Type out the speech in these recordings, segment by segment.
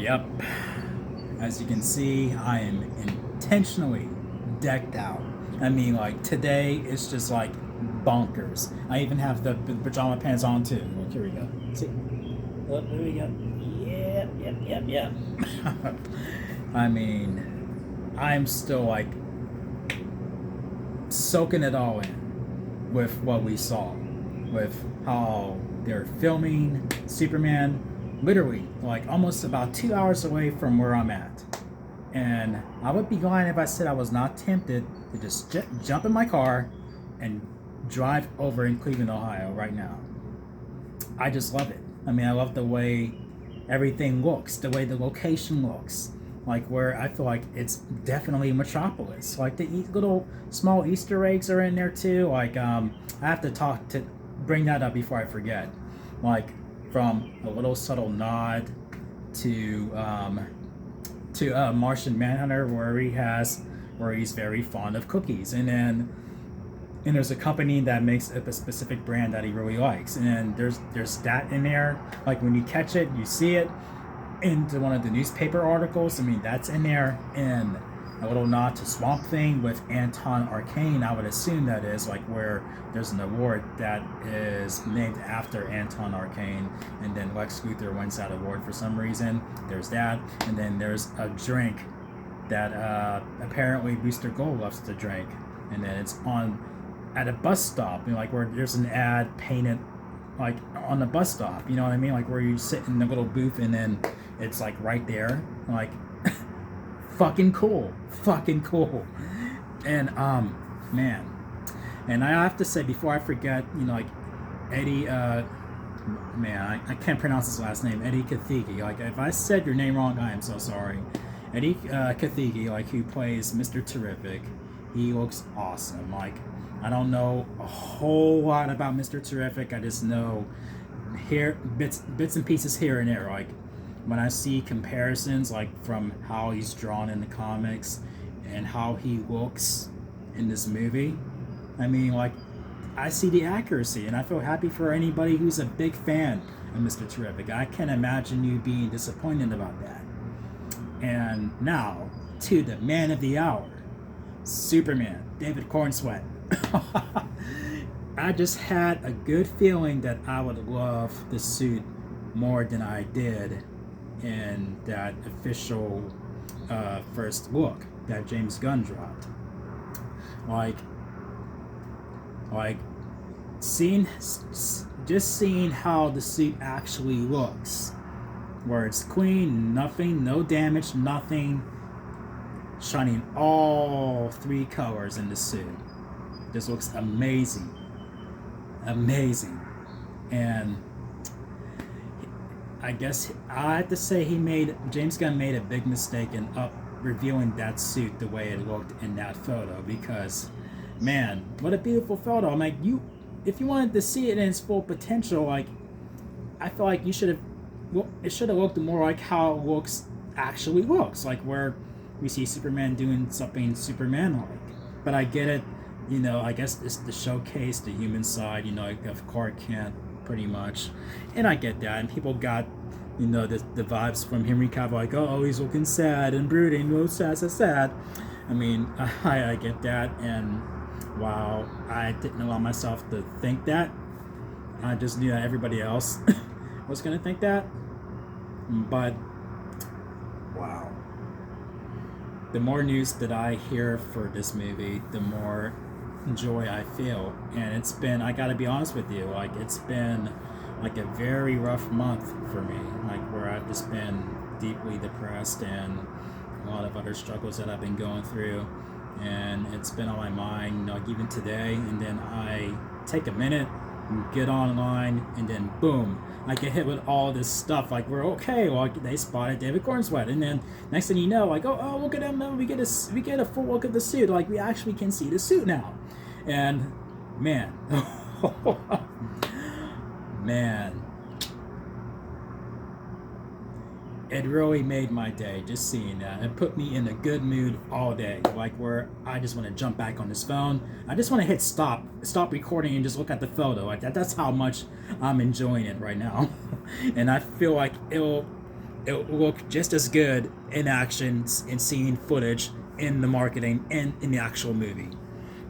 Yep. As you can see, I am intentionally decked out. I mean, like, today it's just like bonkers. I even have the pajama pants on too. Look, here we go. See? Look, here we go. Yep. I mean, I'm still like soaking it all in with what we saw, with how they're filming Superman literally like almost about 2 hours away from where I'm at. And I would be lying if I said I was not tempted to just jump in my car and drive over in Cleveland, Ohio right now. I just love it. I mean, I love the way everything looks, the way the location looks. Like where I feel like it's definitely Metropolis. Like the little small Easter eggs are in there too. Like I have to bring that up before I forget. Like from a little subtle nod to Martian Manhunter, where he's very fond of cookies, and there's a company that makes a specific brand that he really likes, and there's that in there. Like when you catch it, you see it into one of the newspaper articles. I mean, that's in there, and a little nod to Swamp Thing with Anton Arcane. I would assume that is like where there's an award that is named after Anton Arcane, and then Lex Luthor wins that award for some reason. There's that, and then there's a drink that apparently Booster Gold loves to drink, and then it's on at a bus stop, you know, like where there's an ad painted like on the bus stop, you know what I mean, like where you sit in the little booth and then it's like right there, like fucking cool. And man, and I have to say before I forget, you know, like Eddie man, I can't pronounce his last name, Eddie Kathigi. Like if I said your name wrong, I am so sorry. Eddie Kathigi, like who plays Mr. Terrific, he looks awesome. Like I don't know a whole lot about Mr. Terrific. I just know here bits and pieces here and there. Like when I see comparisons, like from how he's drawn in the comics and how he looks in this movie, I mean, like I see the accuracy, and I feel happy for anybody who's a big fan of Mr. Terrific. I can't imagine you being disappointed about that. And now to the man of the hour, Superman, David Cornsweet. I just had a good feeling that I would love the suit more than I did in that official first look that James Gunn dropped. Like seeing how the suit actually looks, where it's clean, nothing, no damage, nothing, shining all three colors in the suit. This looks amazing. And I guess I have to say James Gunn made a big mistake in reviewing that suit the way it looked in that photo, because man, what a beautiful photo. I'm like, if you wanted to see it in its full potential, like I feel like it should have looked more like how it actually looks, like where we see Superman doing something Superman-like. But I get it. You know, I guess it's to showcase the human side, you know, of Clark Kent, pretty much. And I get that. And people got, you know, the vibes from Henry Cavill, like, oh, he's looking sad and brooding, oh, sad. I mean, I get that. And while I didn't allow myself to think that, I just knew that everybody else was going to think that. But, wow. The more news that I hear for this movie, the more joy I feel. And it's been, I gotta be honest with you, like it's been like a very rough month for me, like where I've just been deeply depressed and a lot of other struggles that I've been going through, and it's been on my mind, like even today. And then I take a minute, get online, and then boom, I get hit with all this stuff. Like we're okay, well they spotted David Cornsweet, and then next thing you know, like oh look at him, we get a full look at the suit. Like we actually can see the suit now, and man, man, it really made my day just seeing that. It put me in a good mood all day, like where I just want to jump back on this phone. I just want to hit stop recording and just look at the photo like that. That's how much I'm enjoying it right now. And I feel like it'll it will look just as good in action and seeing footage in the marketing and in the actual movie.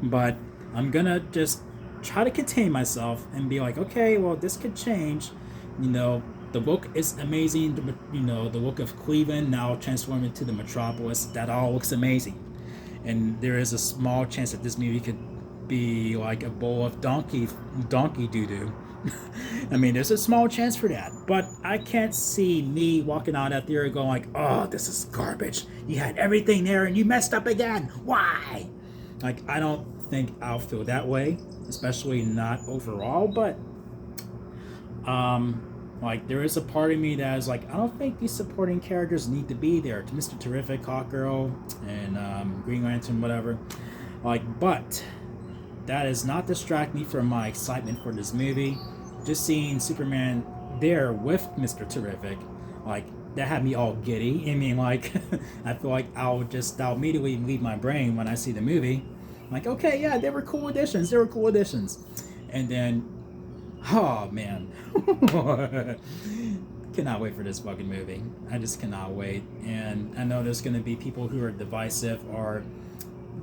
But I'm gonna just try to contain myself and be like, okay, well, this could change. You know, the look is amazing. You know, the look of Cleveland now transformed into the metropolis. That all looks amazing. And there is a small chance that this movie could be like a bowl of donkey doo doo. I mean, there's a small chance for that, but I can't see me walking out that theater going like, "Oh, this is garbage. You had everything there and you messed up again. Why?" Like, I don't think I'll feel that way, especially not overall. But like, there is a part of me that is like, I don't think these supporting characters need to be there. To Mr. Terrific, Hawkgirl, and Green Lantern, whatever. Like, but that does not distract me from my excitement for this movie. Just seeing Superman there with Mr. Terrific, like, that had me all giddy. I mean, like, I feel like I'll immediately leave my brain when I see the movie. Like, okay, yeah, they were cool additions. They were cool additions. And then, oh man, cannot wait for this fucking movie. I just cannot wait. And I know there's going to be people who are divisive or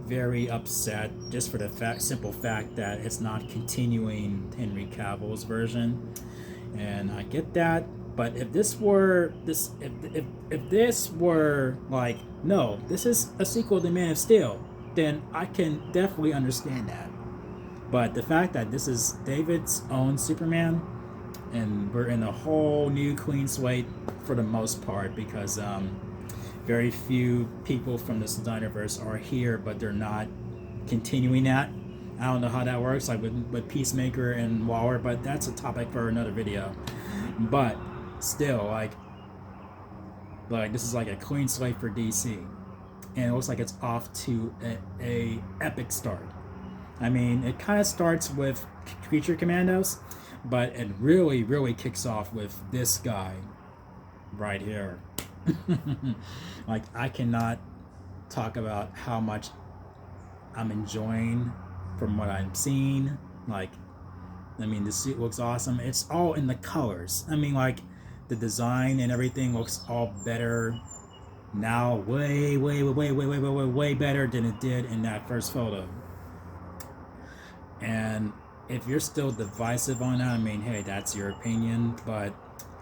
very upset just for the simple fact that it's not continuing Henry Cavill's version, and I get that. But if this were if this were like, no, this is a sequel to Man of Steel, then I can definitely understand that. But the fact that this is David's own Superman, and we're in a whole new clean slate for the most part, because very few people from the Snyderverse are here, but they're not continuing that. I don't know how that works, like with Peacemaker and Waller, but that's a topic for another video. But still, like this is like a clean slate for DC, and it looks like it's off to a epic start. I mean, it kind of starts with Creature Commandos, but it really, really kicks off with this guy right here. Like, I cannot talk about how much I'm enjoying from what I'm seeing. Like, I mean, the suit looks awesome. It's all in the colors. I mean, like, the design and everything looks all better now, way better than it did in that first photo. And if you're still divisive on that, I mean, hey, that's your opinion, but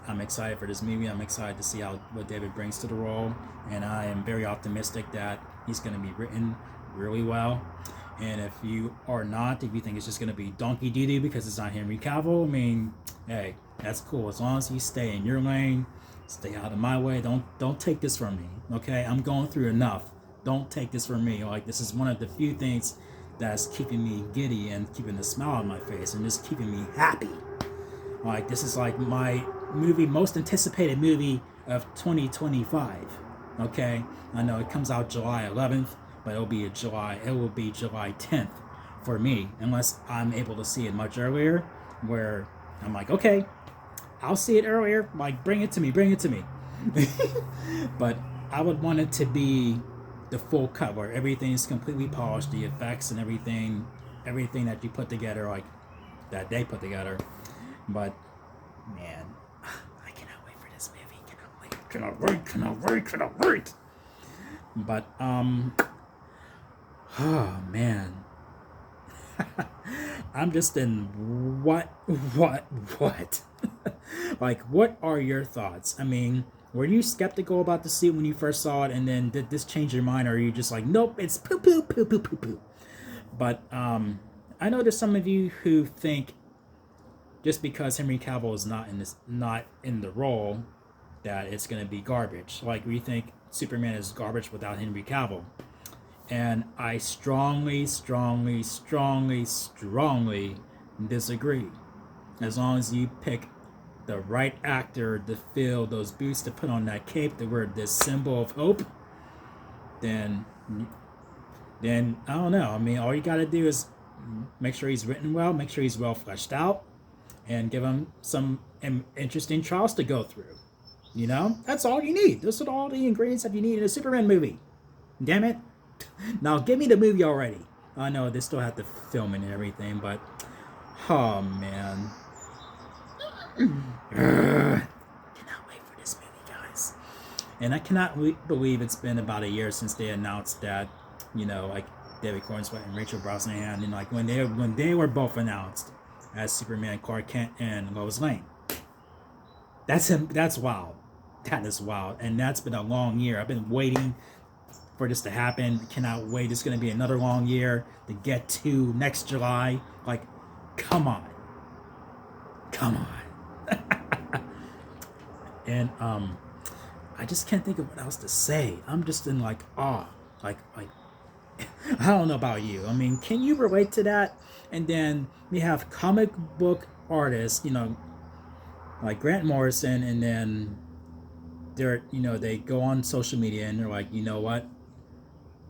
I'm excited for this movie. I'm excited to see what David brings to the role, and I am very optimistic that he's going to be written really well. And if you are not, if you think it's just going to be donkey doo-doo because it's not Henry Cavill, I mean, hey, that's cool. As long as you stay in your lane, stay out of my way. Don't take this from me, okay? I'm going through enough. Don't take this from me. Like, this is one of the few things that's keeping me giddy and keeping a smile on my face and just keeping me happy. Like, this is like my most anticipated movie of 2025. Okay, I know it comes out July 11th, but it will be July 10th for me, unless I'm able to see it much earlier, where I'm like, okay, I'll see it earlier. Like, bring it to me. But I would want it to be the full cut, where everything is completely polished, the effects and everything that you put together, like that they put together. But man, I cannot wait for this movie. Cannot wait. But oh man, I'm just in what? Like, what are your thoughts? I mean, were you skeptical about the suit when you first saw it, and then did this change your mind, or are you just like, nope, it's poo? But I know there's some of you who think just because Henry Cavill is not in the role, that it's going to be garbage. Like, we think Superman is garbage without Henry Cavill. And I strongly disagree. As long as you pick the right actor to fill those boots, to put on that cape, to wear this symbol of hope, then I don't know. I mean, all you got to do is make sure he's written well, make sure he's well fleshed out, and give him some interesting trials to go through. You know, that's all you need. Those are all the ingredients that you need in a Superman movie. Damn it. Now give me the movie already. I know they still have to film it and everything, but oh man. Cannot wait for this movie, is. And I cannot believe it's been about a year since they announced that, like David Cornswell and Rachel Brosnahan, and like when they were both announced as Superman, Clark Kent, and Lois Lane. That's wild. That is wild, and that's been a long year. I've been waiting for this to happen. Cannot wait. It's going to be another long year to get to next July. Like, come on. And I just can't think of what else to say. I'm just in like awe. Like I don't know about you. I mean, can you relate to that? And then we have comic book artists, like Grant Morrison, and then they go on social media and they're like, you know what?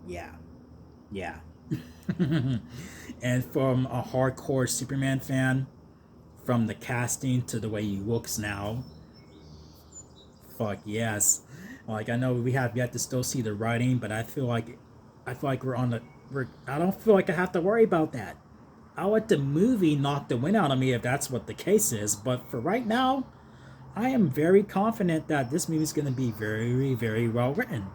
Yeah. And from a hardcore Superman fan, from the casting to the way he looks now, fuck yes. Like, I know we have yet to still see the writing, but I feel like I don't feel like I have to worry about that. I'll let the movie knock the wind out of me if that's what the case is. But for right now, I am very confident that this movie is going to be very, very well written.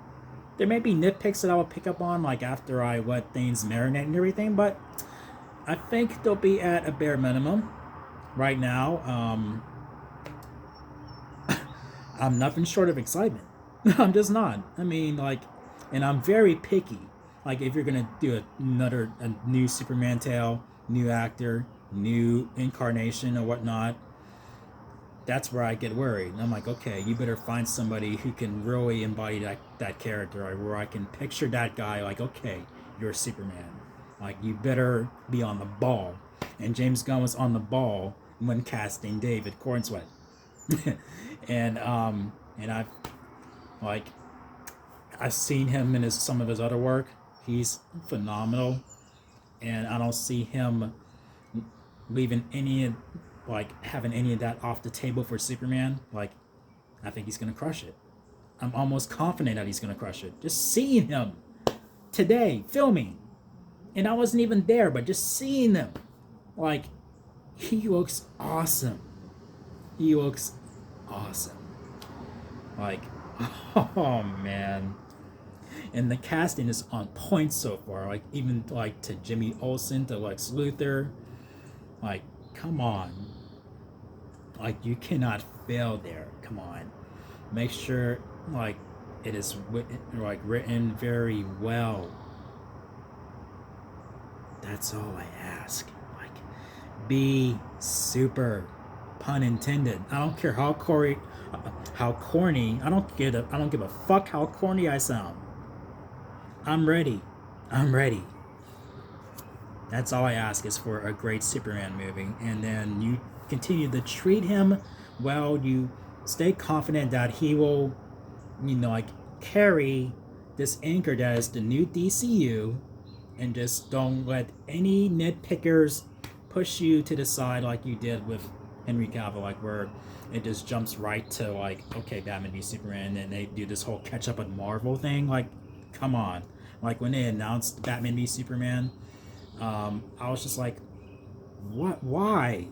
There may be nitpicks that I will pick up on, like after I let things marinate and everything, but I think they'll be at a bare minimum right now. I'm nothing short of excitement. I'm just not. I mean, like, and I'm very picky. Like, if you're gonna do a new Superman tale, new actor, new incarnation or whatnot, that's where I get worried. And I'm like, okay, you better find somebody who can really embody that character, or where I can picture that guy like, okay, you're Superman. Like, you better be on the ball. And James Gunn was on the ball when casting David Cornswell. and I've seen him in some of his other work. He's phenomenal, and I don't see him leaving having any of that off the table for Superman. Like, I think he's gonna crush it. I'm almost confident that he's gonna crush it. Just seeing him today filming, and I wasn't even there, but just seeing him, like, he looks awesome. Like, oh man. And the casting is on point so far. Like, even like to Jimmy Olsen, to Lex Luthor. Like, come on. Like, you cannot fail there. Come on. Make sure, like, it is written very well. That's all I ask. Like, be super, pun intended. I don't care how corny. I don't give a fuck how corny I sound. I'm ready. That's all I ask, is for a great Superman movie. And then you continue to treat him well. You stay confident that he will, carry this anchor that is the new DCU, and just don't let any nitpickers push you to the side like you did with Henry Cavill, like where it just jumps right to like, okay, Batman v Superman, and they do this whole catch up with Marvel thing. Like, come on. Like, when they announced Batman v Superman, I was just like, what? Why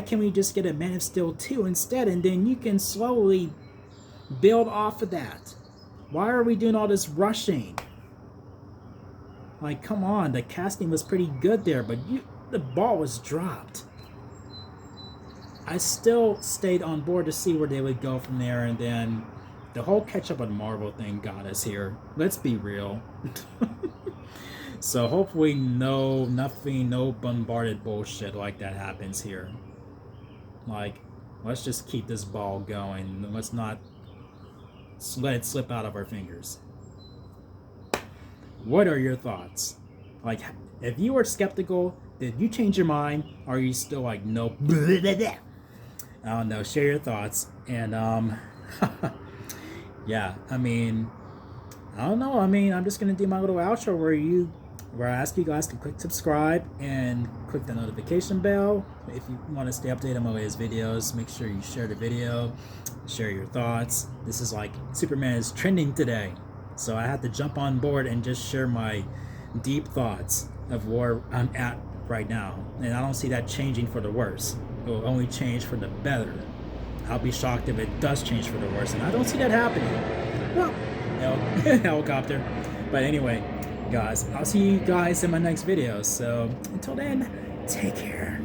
can't we just get a Man of Steel 2 instead, and then you can slowly build off of that? Why are we doing all this rushing? Like, come on, the casting was pretty good there, but the ball was dropped. I still stayed on board to see where they would go from there, and then the whole catch-up on Marvel thing got us here. Let's be real. So hopefully no bombarded bullshit like that happens here. Like, let's just keep this ball going. Let's not let it slip out of our fingers. What are your thoughts? Like, if you were skeptical, did you change your mind? Or are you still like, nope? I don't know. Share your thoughts. And yeah, I mean, I don't know. I mean, I'm just gonna do my little outro where I ask you guys to click subscribe and click the notification bell. If you want to stay updated on my latest videos, make sure you share the video, share your thoughts. This is like, Superman is trending today, so I had to jump on board and just share my deep thoughts of where I'm at right now. And I don't see that changing for the worse. It will only change for the better. I'll be shocked if it does change for the worse, and I don't see that happening. Well, no, helicopter. But anyway, guys, I'll see you guys in my next video. So until then, take care.